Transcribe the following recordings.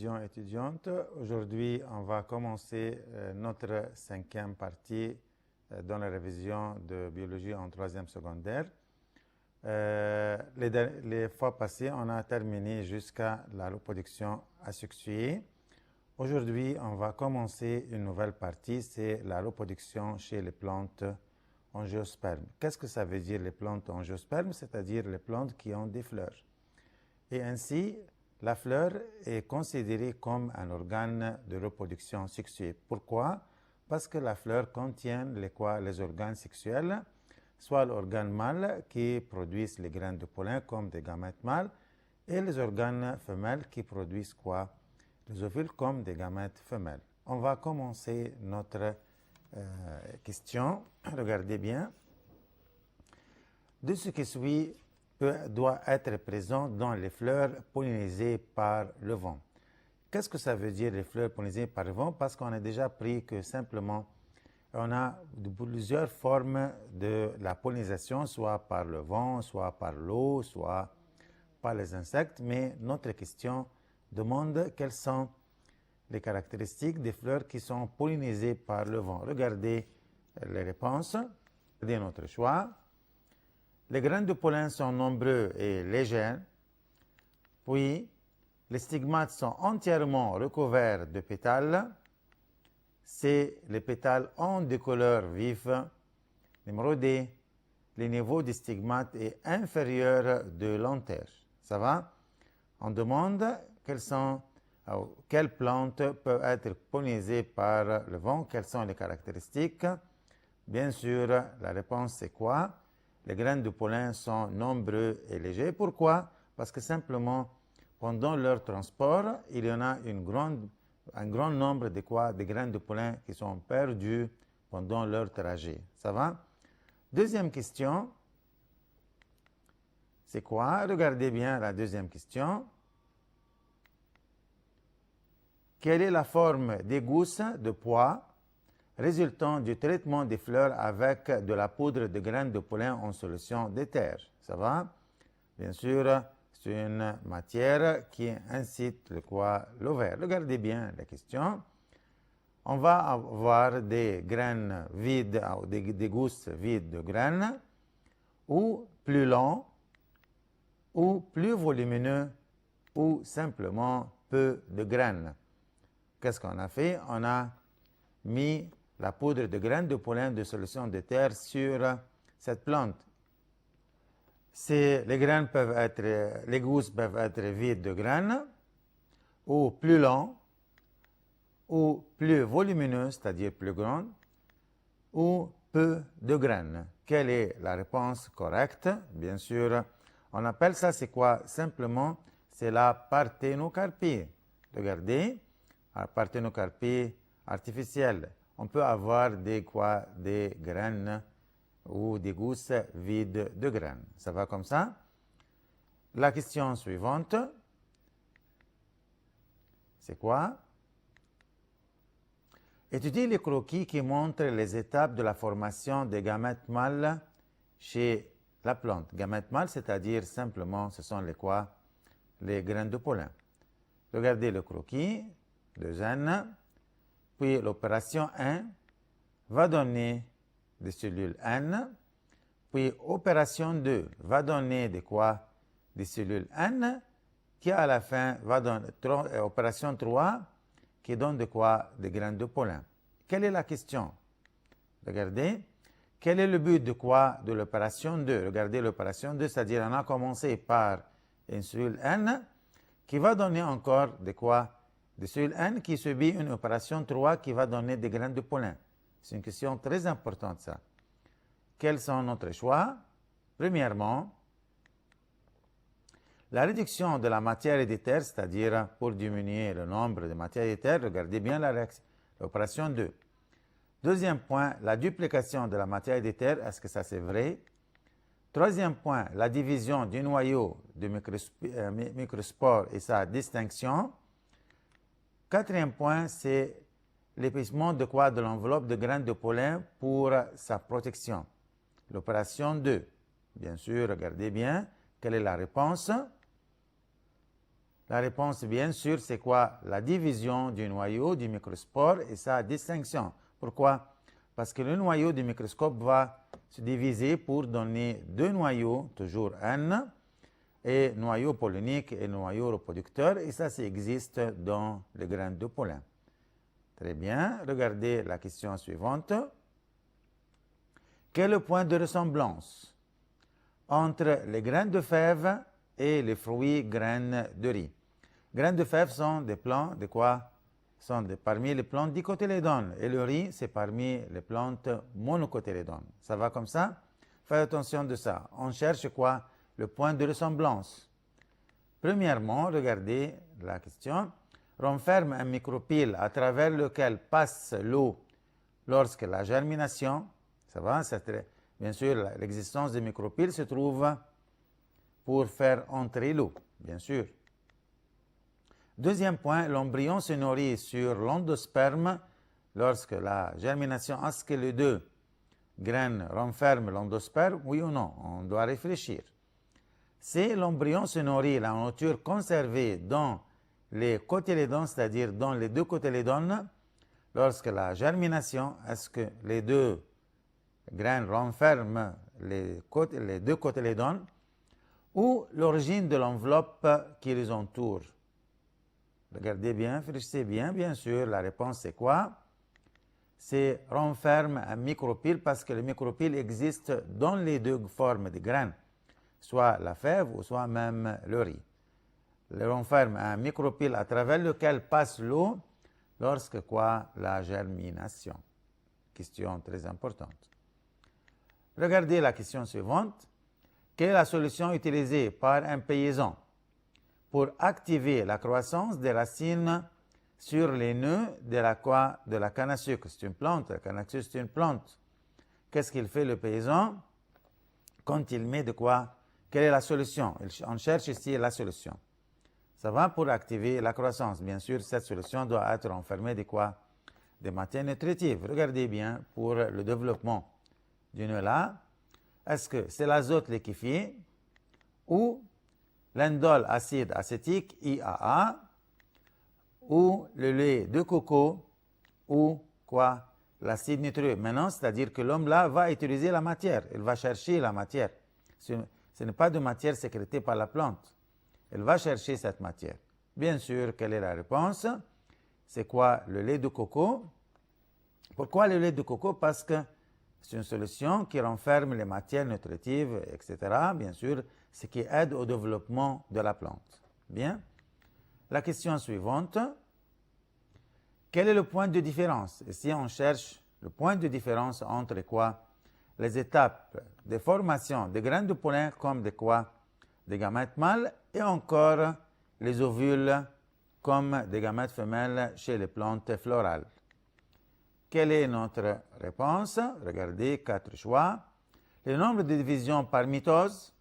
étudiants et étudiantes. Aujourd'hui, on va commencer notre cinquième partie dans la révision de biologie en troisième secondaire. Les fois passées, on a terminé jusqu'à la reproduction asexuée. Aujourd'hui, on va commencer une nouvelle partie, c'est la reproduction chez les plantes angiospermes. Qu'est-ce que ça veut dire les plantes angiospermes? C'est-à-dire les plantes qui ont des fleurs. Et ainsi, la fleur est considérée comme un organe de reproduction sexuée. Pourquoi? Parce que la fleur contient les organes sexuels, soit l'organe mâle qui produit les graines de pollen comme des gamètes mâles, et les organes femelles qui produisent quoi? Les ovules comme des gamètes femelles. On va commencer notre question. Regardez bien. De ce qui suit doit être présent dans les fleurs pollinisées par le vent. Qu'est-ce que ça veut dire les fleurs pollinisées par le vent? Parce qu'on a déjà appris que simplement on a plusieurs formes de la pollinisation, soit par le vent, soit par l'eau, soit par les insectes. Mais notre question demande quelles sont les caractéristiques des fleurs qui sont pollinisées par le vent. Regardez les réponses. Regardez notre choix. Les graines de pollen sont nombreux et légers. Puis, les stigmates sont entièrement recouverts de pétales. Les pétales ont des couleurs vives. Numéro D, le niveau des stigmates est inférieur de lenteur. Ça va? On demande quelles plantes peuvent être pollinisées par le vent, quelles sont les caractéristiques. Bien sûr, la réponse c'est quoi? Les graines de pollen sont nombreux et légers. Pourquoi? Parce que simplement, pendant leur transport, il y en a un grand nombre de graines de pollen qui sont perdues pendant leur trajet. Ça va? Deuxième question. C'est quoi? Regardez bien la deuxième question. Quelle est la forme des gousses de pois résultant du traitement des fleurs avec de la poudre de graines de pollen en solution d'éther? Ça va? Bien sûr, c'est une matière qui incite l'ovaire. Regardez bien la question. On va avoir des graines vides, des gousses vides de graines, ou plus longs, ou plus volumineux, ou simplement peu de graines. Qu'est-ce qu'on a fait? On a mis la poudre de graines de pollen de solution d'éther sur cette plante. Les gousses peuvent être vides de graines, ou plus longs, ou plus volumineux, c'est-à-dire plus grandes, ou peu de graines. Quelle est la réponse correcte? Bien sûr, on appelle ça, c'est quoi? Simplement, c'est la parthénocarpie. Regardez, la parthénocarpie artificielle. On peut avoir des graines ou des gousses vides de graines. Ça va comme ça? La question suivante, c'est quoi? Étudiez les croquis qui montrent les étapes de la formation des gamètes mâles chez la plante. Gamètes mâles, c'est-à-dire simplement, ce sont les graines de pollen. Regardez le croquis, 2N, puis l'opération 1 va donner des cellules N, puis opération 2 va donner des cellules N, qui à la fin va donner opération 3 qui donne des graines de pollen. Quelle est la question? Regardez. Quel est le but de l'opération 2? Regardez l'opération 2, c'est-à-dire on a commencé par une cellule N qui va donner encore des cellules N qui subit une opération 3 qui va donner des graines de pollen. C'est une question très importante, ça. Quels sont notre choix? Premièrement, la réduction de la matière d'éther, c'est-à-dire pour diminuer le nombre de matières d'éther, regardez bien l'opération 2. Deuxième point, la duplication de la matière d'éther, est-ce que ça c'est vrai? Troisième point, la division du noyau du microspore et sa distinction. Quatrième point, c'est l'épaississement de l'enveloppe de graines de pollen pour sa protection. L'opération 2. Bien sûr, regardez bien, quelle est la réponse? La réponse, bien sûr, c'est quoi? La division du noyau du microspore et sa distinction. Pourquoi? Parce que le noyau du microscope va se diviser pour donner deux noyaux, toujours N, et noyau pollinique et noyau reproducteur, et ça existe dans les graines de pollen. Très bien, regardez la question suivante. Quel est le point de ressemblance entre les graines de fèves et les fruits graines de riz? Graines de fèves sont des plantes de quoi? Sont parmi les plantes dicotylédones, et le riz, c'est parmi les plantes monocotylédones. Ça va comme ça? Faites attention de ça. On cherche quoi? Le point de ressemblance. Premièrement, regardez la question. Renferme un micropyle à travers lequel passe l'eau lorsque la germination, ça va? Bien sûr, l'existence des micropiles se trouve pour faire entrer l'eau, bien sûr. Deuxième point, l'embryon se nourrit sur l'endosperme lorsque la germination, est-ce que les deux graines renferment l'endosperme, oui ou non? On doit réfléchir. Si l'embryon se nourrit la nourriture conservée dans les cotylédones, c'est-à-dire dans les deux cotylédones, lorsque la germination, est-ce que les deux graines renferment les deux cotylédones ou l'origine de l'enveloppe qui les entoure? Regardez bien, réfléchissez bien sûr, la réponse c'est quoi? C'est renferme un micropyle parce que le micropyle existe dans les deux formes de graines, soit la fève ou soit même le riz. Il renferme un micropyle à travers lequel passe l'eau lorsque quoi? La germination. Question très importante. Regardez la question suivante. Quelle est la solution utilisée par un paysan pour activer la croissance des racines sur les nœuds de la canne à sucre? C'est une plante, la canne à sucre c'est une plante. Qu'est-ce qu'il fait le paysan quand il met de quoi? Quelle est la solution? On cherche ici la solution. Ça va pour activer la croissance. Bien sûr, cette solution doit être enfermée de quoi? Des matières nutritives. Regardez bien pour le développement du nœud là. Est-ce que c'est l'azote liquéfié ou l'indole acide acétique, IAA, ou le lait de coco, ou quoi? L'acide nitreux. Maintenant, c'est-à-dire que l'homme là va utiliser la matière. Il va chercher la matière. Ce n'est pas de matière sécrétée par la plante. Il va chercher cette matière. Bien sûr, quelle est la réponse? C'est quoi? Le lait de coco. Pourquoi le lait de coco? Parce que c'est une solution qui renferme les matières nutritives, etc. Bien sûr, ce qui aide au développement de la plante. Bien. La question suivante. Quel est le point de différence? Ici, on cherche le point de différence entre quoi? Les étapes de formation des graines de pollen comme des quoi? Des gamètes mâles et encore les ovules comme des gamètes femelles chez les plantes florales. Quelle est notre réponse? Regardez, 4 choix. Le nombre de divisions par mitose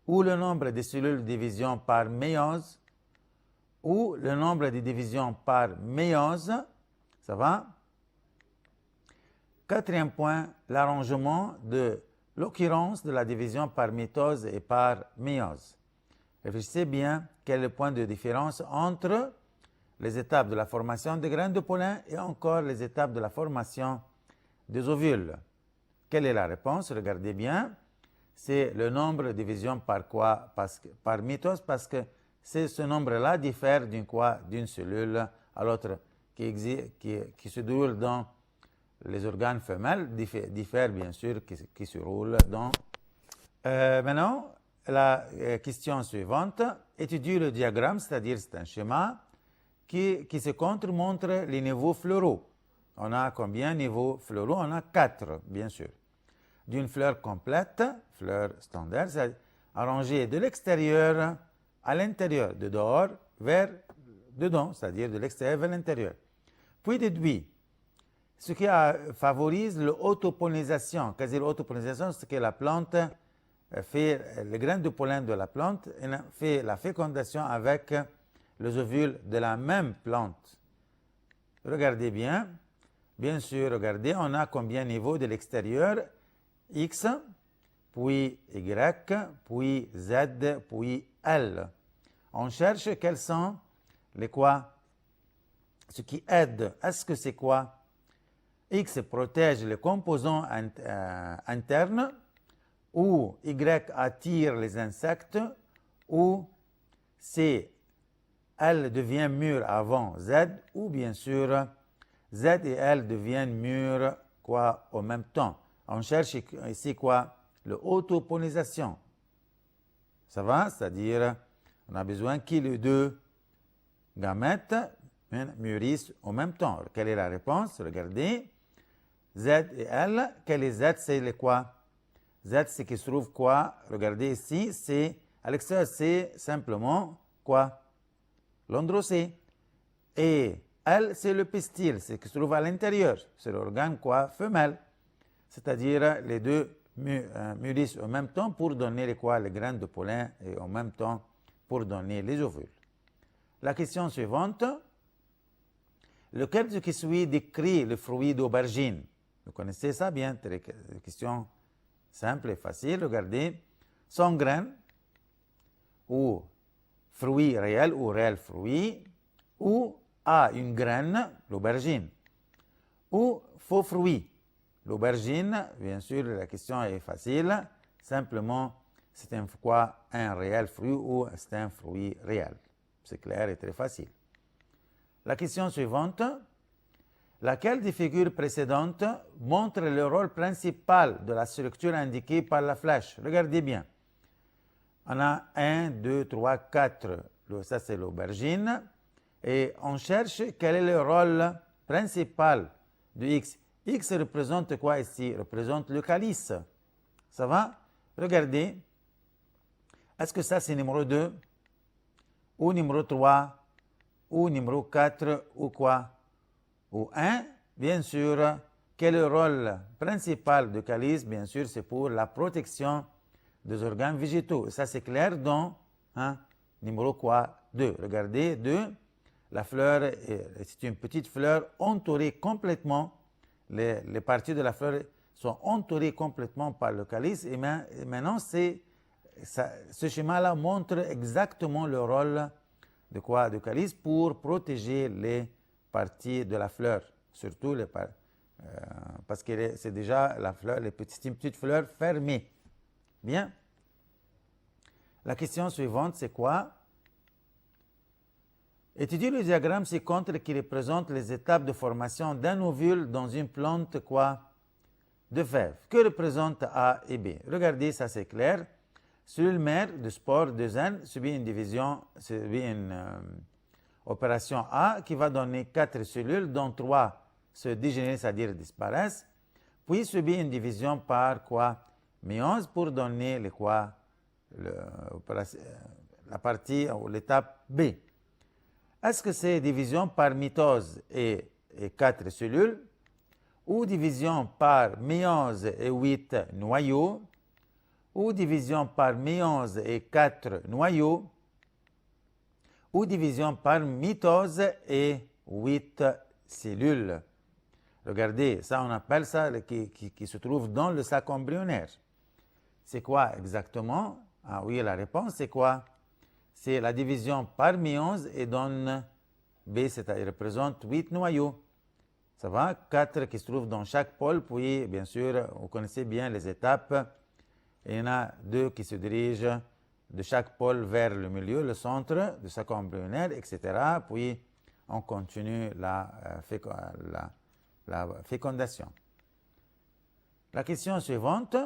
ou le nombre de cellules de division par méiose ou le nombre de divisions par méiose. Ça va? Quatrième point, l'arrangement de l'occurrence de la division par mitose et par méiose. Réfléchissez bien quel est le point de différence entre les étapes de la formation des graines de pollen et encore les étapes de la formation des ovules. Quelle est la réponse? Regardez bien. C'est le nombre de divisions par quoi? Par mitose, parce que ce nombre-là diffère d'une cellule à l'autre qui se déroule dans les organes femelles, diffère bien sûr qui se roule dans... maintenant, la question suivante. Étudie le diagramme, c'est-à-dire c'est un schéma qui se montre les niveaux floraux. On a combien de niveaux floraux? On a 4, bien sûr. D'une fleur complète, fleur standard, c'est arrangée de l'extérieur à l'intérieur, de dehors vers dedans, c'est-à-dire de l'extérieur vers l'intérieur. Puis déduit, ce qui favorise l'autopollinisation. Qu'est-ce que l'autopollinisation? C'est que la plante fait, les graines de pollen de la plante fait la fécondation avec les ovules de la même plante. Regardez bien. Bien sûr, regardez, on a combien de niveaux de l'extérieur? X, puis Y, puis Z, puis L. On cherche quels sont les quoi? Ce qui aide. Est-ce que c'est quoi? X protège les composants internes, ou Y attire les insectes, ou C, L devient mûr avant Z, ou bien sûr, Z et L deviennent mûrs quoi en même temps. On cherche ici quoi? Le autopollinisation. Ça va? C'est-à-dire, on a besoin que les deux gamètes mûrissent en même temps. Quelle est la réponse? Regardez. Z et L. Quel est Z? C'est le quoi? Z, c'est qui se trouve quoi? Regardez ici, c'est à l'extérieur, c'est simplement quoi? L'androcée. Et L, c'est le pistil, c'est qui se trouve à l'intérieur. C'est l'organe quoi? Femelle. C'est-à-dire les deux mûrissent en même temps pour donner les quoi? Les graines de pollen et en même temps pour donner les ovules. La question suivante. Lequel de ce qui suit décrit le fruit d'aubergine? Vous connaissez ça bien, très question simple et facile. Regardez, sans graines, ou fruit réel ou réel fruit, ou a une graine, l'aubergine, ou faux fruit. L'aubergine, bien sûr, la question est facile. Simplement, c'est un réel fruit ou c'est un fruit réel. C'est clair et très facile. La question suivante. Laquelle des figures précédentes montre le rôle principal de la structure indiquée par la flèche? Regardez bien. On a 1, 2, 3, 4. Ça, c'est l'aubergine. Et on cherche quel est le rôle principal de X. X représente quoi ici? Représente le calice. Ça va? Regardez. Est-ce que ça, c'est numéro 2? Ou numéro 3? Ou numéro 4? Ou quoi? Ou 1, bien sûr, quel est le rôle principal du calice? Bien sûr, c'est pour la protection des organes végétaux. Ça, c'est clair dans numéro quoi? 2. Regardez, 2. La fleur, c'est une petite fleur entourée complètement. Les parties de la fleur sont entourées complètement par le calice. Et maintenant, ce schéma-là montre exactement le rôle de quoi? Du calice pour protéger les partie de la fleur, surtout parce que c'est déjà la fleur, les petites fleurs fermées. Bien. La question suivante, c'est quoi? Étudiez le diagramme ci-contre qui représente les étapes de formation d'un ovule dans une plante quoi? De fèves. Que représentent A et B? Regardez, ça c'est clair. Cellule mère de spore de zen subit une division, opération A qui va donner 4 cellules, dont 3 se dégénèrent, c'est-à-dire disparaissent, puis subit une division par quoi? Méiose pour donner les quoi? La partie ou l'étape B. Est-ce que c'est division par mitose et 4 cellules, ou division par méiose et 8 noyaux, ou division par méiose et 4 noyaux, ou division par mitose et 8 cellules. Regardez, ça on appelle ça qui se trouve dans le sac embryonnaire. C'est quoi exactement? Ah oui, la réponse c'est quoi? C'est la division par méiose et donne B, c'est-à-dire représente 8 noyaux. Ça va? 4 qui se trouvent dans chaque pôle, puis bien sûr, vous connaissez bien les étapes. Il y en a 2 qui se dirigent de chaque pôle vers le milieu, le centre du sac embryonnaire, etc. Puis on continue la fécondation. La question suivante.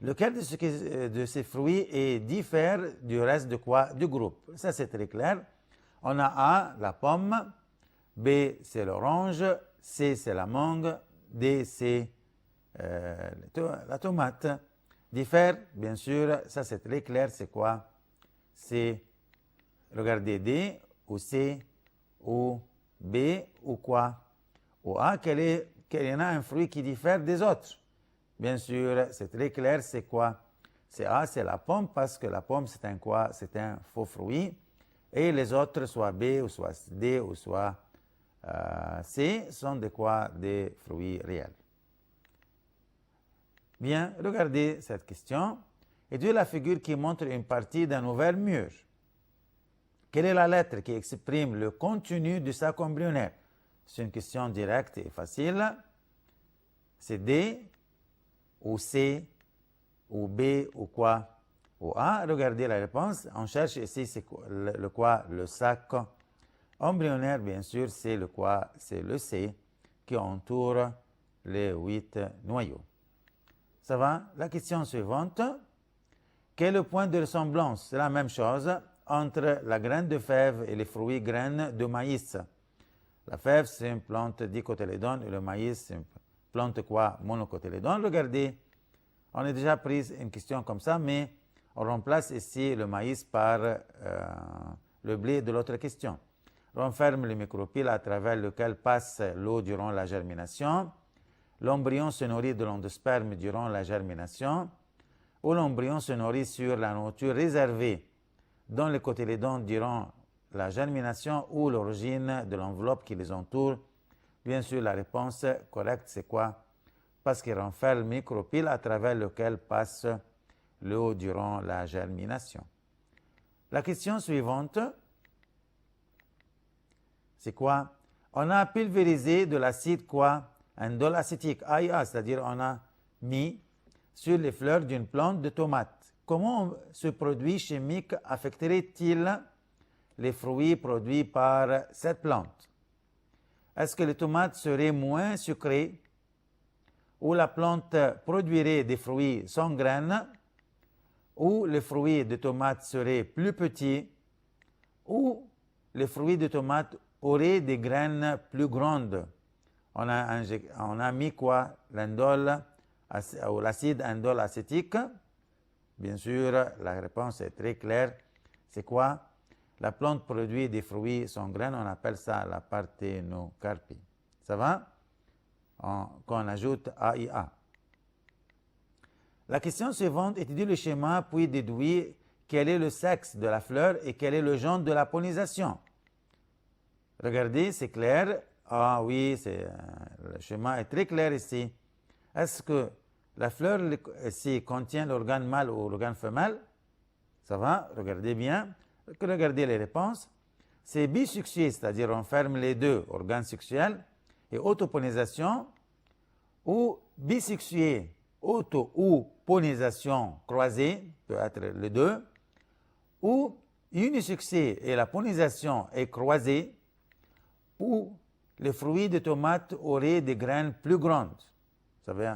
Lequel de ces fruits diffère du reste de quoi? Du groupe. Ça, c'est très clair. On a A, la pomme. B, c'est l'orange. C, c'est la mangue. D, c'est la tomate. Diffère, bien sûr, ça c'est très clair, c'est quoi? C'est, regardez, D, ou C, ou B, ou quoi? Ou A, quel y en a un fruit qui diffère des autres? Bien sûr, c'est très clair, c'est quoi? C'est A, c'est la pomme, parce que la pomme, c'est un quoi? C'est un faux fruit. Et les autres, soit B, ou soit D, ou soit C, sont des quoi? Des fruits réels. Bien, regardez cette question. Étudiez la figure qui montre une partie d'un ovaire mûr. Quelle est la lettre qui exprime le contenu du sac embryonnaire? C'est une question directe et facile. C'est D, ou C, ou B, ou quoi? Ou A. Regardez la réponse. On cherche ici c'est le quoi? Le sac embryonnaire, bien sûr, c'est le quoi? C'est le C qui entoure les 8 noyaux. Ça va? La question suivante. Quel est le point de ressemblance? C'est la même chose entre la graine de fève et les fruits graines de maïs. La fève, c'est une plante dicotylédone et le maïs, c'est une plante quoi? Monocotylédone. Regardez, on a déjà pris une question comme ça, mais on remplace ici le maïs par le blé de l'autre question. Renferme le micropyle à travers lequel passe l'eau durant la germination. L'embryon se nourrit de l'endosperme durant la germination. Ou l'embryon se nourrit sur la nourriture réservée dans les cotylédones durant la germination ou l'origine de l'enveloppe qui les entoure. Bien sûr, la réponse correcte, c'est quoi? Parce qu'il renferme le micropyle à travers lequel passe l'eau durant la germination. La question suivante, c'est quoi? On a pulvérisé de l'acide quoi? Indole acétique, AIA, c'est-à-dire on a mis sur les fleurs d'une plante de tomate. Comment ce produit chimique affecterait-il les fruits produits par cette plante? Est-ce que les tomates seraient moins sucrées ou la plante produirait des fruits sans graines ou les fruits de tomates seraient plus petits ou les fruits de tomates auraient des graines plus grandes? On a mis quoi? L'indole ou l'acide indole acétique. Bien sûr, la réponse est très claire. C'est quoi? La plante produit des fruits sans graines, on appelle ça la parthénocarpie. Ça va? Qu'on ajoute AIA. La question suivante étudie le schéma puis déduit quel est le sexe de la fleur et quel est le genre de la pollinisation. Regardez, c'est clair. Ah oui, le schéma est très clair ici. Est-ce que la fleur ici contient l'organe mâle ou l'organe femelle? Ça va? Regardez bien. Regardez les réponses. C'est bisexué, c'est-à-dire on ferme les deux, organes sexuels et autopollinisation, ou bisexué, auto ou pollinisation croisée, peut être les deux, ou unisexué et la pollinisation est croisée, ou les fruits de tomates auraient des graines plus grandes. Vous savez,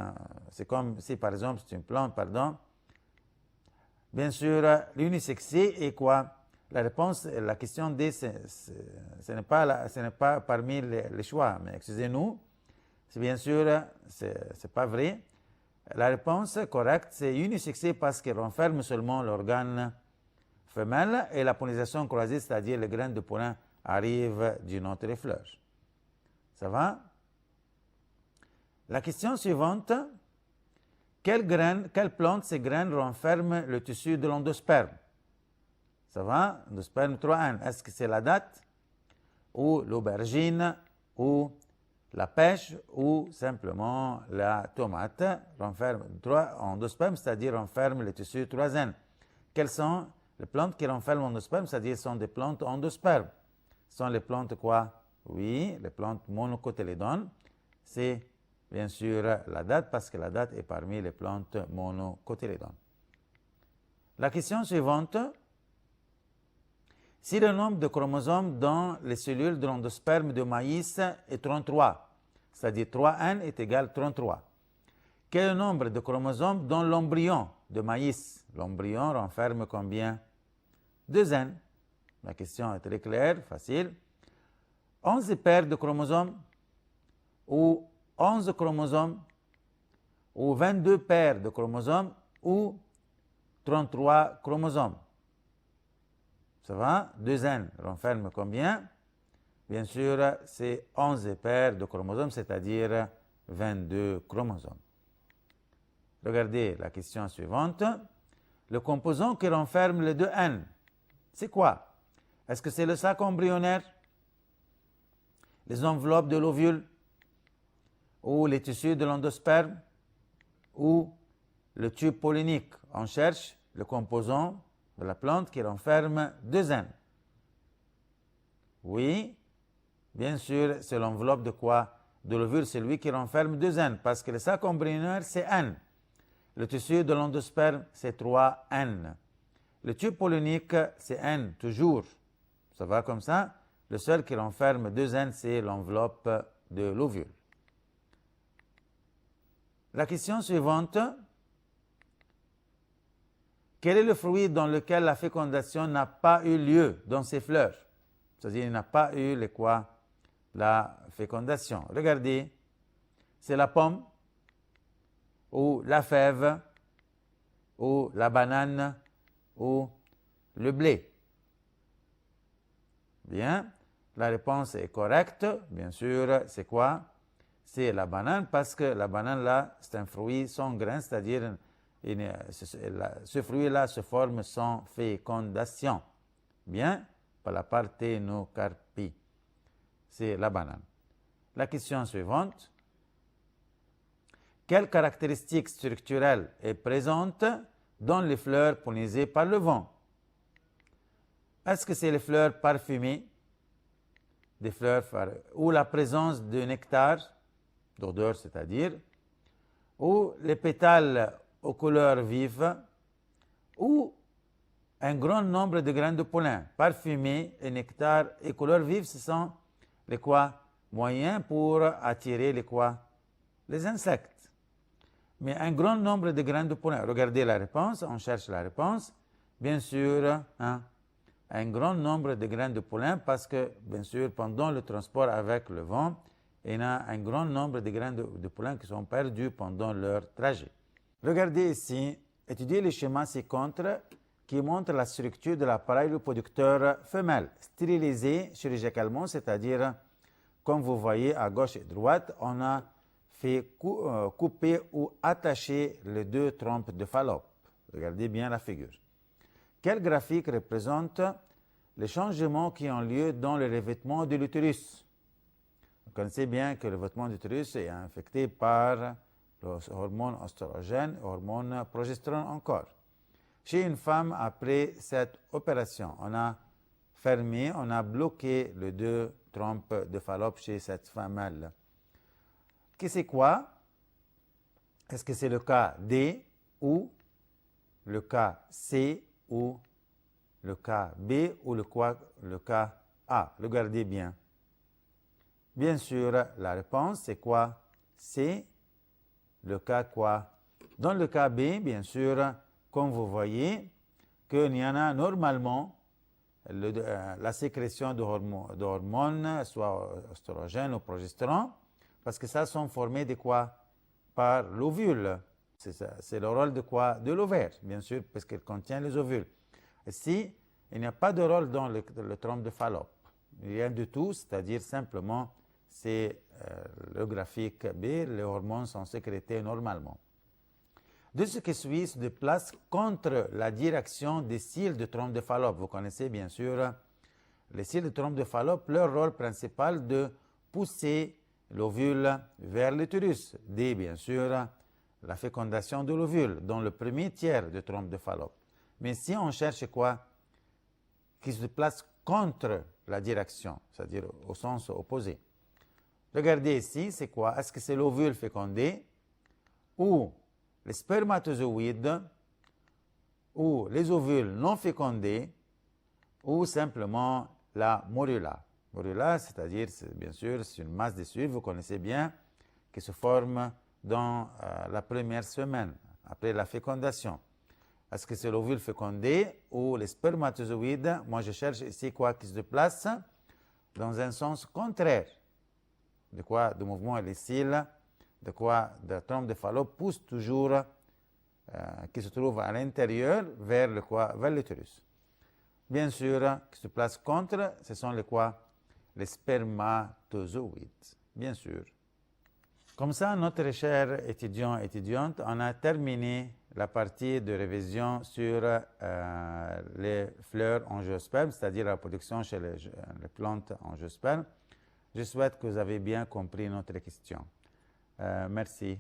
c'est comme si par exemple c'est une plante, pardon. Bien sûr, l'unisexé est quoi? La réponse, la question D, ce n'est pas parmi les choix, mais excusez-nous, c'est bien sûr, c'est pas vrai. La réponse correcte, c'est unisexé parce qu'elle renferme seulement l'organe femelle et la pollinisation croisée, c'est-à-dire les graines de pollen arrivent d'une autre fleur. Ça va? La question suivante, quelle plante ces graines renferment le tissu de l'endosperme? Ça va? Endosperme 3N. Est-ce que c'est la date ou l'aubergine ou la pêche ou simplement la tomate? Renferme 3 endosperme, c'est-à-dire renferme le tissu 3N. Quelles sont les plantes qui renferment l'endosperme? C'est-à-dire sont des plantes endospermes. Ce sont les plantes quoi? Oui, les plantes monocotylédones. C'est bien sûr la date parce que la date est parmi les plantes monocotylédones. La question suivante. Si le nombre de chromosomes dans les cellules de l'endosperme de maïs est 33, c'est-à-dire 3N est égal à 33, quel est le nombre de chromosomes dans l'embryon de maïs? L'embryon renferme combien? 2N. La question est très claire, facile. 11 paires de chromosomes ou 11 chromosomes ou 22 paires de chromosomes ou 33 chromosomes. Ça va? 2N renferme combien? Bien sûr, c'est 11 paires de chromosomes, c'est-à-dire 22 chromosomes. Regardez la question suivante. Le composant qui renferme les 2N, c'est quoi? Est-ce que c'est le sac embryonnaire, les enveloppes de l'ovule, ou les tissus de l'endosperme, ou le tube pollinique? On cherche le composant de la plante qui renferme 2N. Oui, bien sûr, c'est l'enveloppe de quoi? De l'ovule, c'est lui qui renferme 2 N, parce que le sac embryonnaire, c'est N. Le tissu de l'endosperme, c'est 3 N. Le tube pollinique, c'est N, toujours. Ça va comme ça? Le seul qui renferme 2 N, c'est l'enveloppe de l'ovule. La question suivante. Quel est le fruit dans lequel la fécondation n'a pas eu lieu dans ses fleurs? C'est-à-dire, il n'a pas eu la fécondation. Regardez, c'est la pomme, ou la fève, ou la banane, ou le blé. Bien, la réponse est correcte. Bien sûr, c'est quoi? C'est la banane, parce que la banane, là, c'est un fruit sans grain, c'est-à-dire ce fruit-là se forme sans fécondation. Bien, par la parthénocarpie. C'est la banane. La question suivante. Quelle caractéristique structurelle est présente dans les fleurs pollinisées par le vent? Est-ce que c'est les fleurs parfumées, des fleurs ou la présence de nectar, d'odeur c'est-à-dire, ou les pétales aux couleurs vives, ou un grand nombre de graines de pollen parfumés et nectar et couleurs vives, ce sont les moyens pour attirer les insectes. Mais un grand nombre de graines de pollen, regardez la réponse, on cherche la réponse, bien sûr, un grand nombre de graines de pollen parce que, bien sûr, pendant le transport avec le vent, il y a un grand nombre de graines de pollen qui sont perdues pendant leur trajet. Regardez ici, étudiez le schéma ci-contre qui montre la structure de l'appareil reproducteur femelle, stérilisé chirurgicalement, c'est-à-dire, comme vous voyez à gauche et à droite, on a fait couper ou attacher les 2 trompes de Fallope. Regardez bien la figure. Quel graphique représente les changements qui ont lieu dans le revêtement de l'utérus? Vous connaissez bien que le revêtement de l'utérus est infecté par les hormones oestrogènes et hormones progestérone encore. Chez une femme, après cette opération, on a fermé, on a bloqué les 2 trompes de Fallope chez cette femelle. C'est quoi? Est-ce que c'est le cas D ou le cas C ou le cas B ou le cas A? Regardez bien. Bien sûr, la réponse, c'est quoi? C'est le cas quoi? Dans le cas B, bien sûr, comme vous voyez, qu'il y en a normalement la sécrétion d'hormones, soit oestrogène ou progestérone, parce que ça sont formés de quoi? Par l'ovule. C'est le rôle de quoi? De l'ovaire, bien sûr, parce qu'il contient les ovules. Ici, il n'y a pas de rôle dans le trompe de Fallope. Rien du tout, c'est-à-dire simplement, c'est le graphique B, les hormones sont sécrétées normalement. De ce qui suit se déplace contre la direction des cils de trompe de Fallope. Vous connaissez bien sûr les cils de trompe de Fallope, leur rôle principal de pousser l'ovule vers l'utérus. D, bien sûr, la fécondation de l'ovule dans le premier tiers de trompe de Fallope. Mais si on cherche quoi? Qui se place contre la direction, c'est-à-dire au sens opposé. Regardez ici, c'est quoi? Est-ce que c'est l'ovule fécondé ou les spermatozoïdes ou les ovules non fécondés ou simplement la morula? Morula, c'est-à-dire, bien sûr, c'est une masse de sucre, vous connaissez bien, qui se forme dans la première semaine, après la fécondation. Est-ce que c'est l'ovule fécondé ou les spermatozoïdes? Moi, je cherche ici quoi qui se déplace dans un sens contraire. De mouvement et les cils, de trompe de Fallope pousse toujours, qui se trouve à l'intérieur, vers l'utérus. Bien sûr, qui se place contre, ce sont les spermatozoïdes, bien sûr. Comme ça, notre chers étudiants et étudiantes, on a terminé la partie de révision sur les fleurs angiospermes, c'est-à-dire la production chez les plantes angiospermes. Je souhaite que vous avez bien compris notre question. Merci.